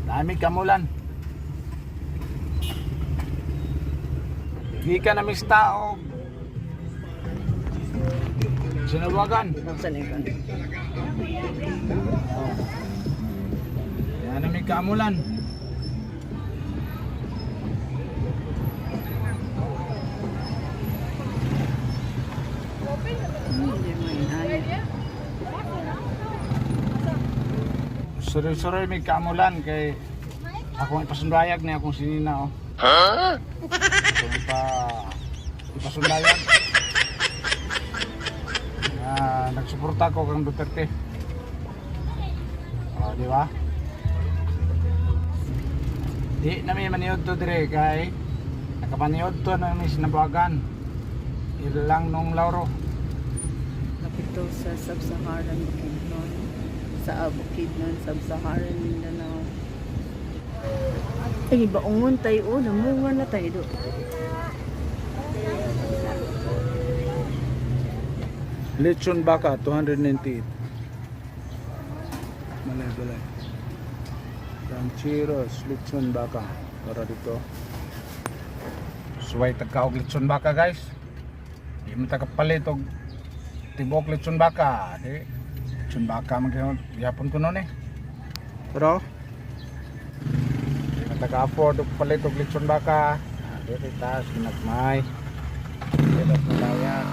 Dami kamulan. Gikan na mista o sinawagan. Salikan. Yan na may kamulan. Hindi mo inaya. Suroy-suroy may kamulan kay akong ipasundayag ni akong sinina oh. Akong ipasundayag. Nagsuporta ko kang Duterte. Oh, di ba? Di na may maniod to dire kay nakapaniod to na may sinabagan. Ilang nung Lauro. Kapito sa Sub-Saharan Bukidnon. Sa Bukidnon, Sub-Saharan Mindanao. Ay, baungon tayo. Namunga na tayo do. Lechon baka 298. Balay. Rancheros lechon baka para dito. Suway tagkaog lechon baka guys. Di mo tagapalit og tibok lechon baka. Di lechon baka magyapon ko noon eh. Pero di mo taga-afford og palit og lechon baka. Dito taas ginagmay. Dito malaya.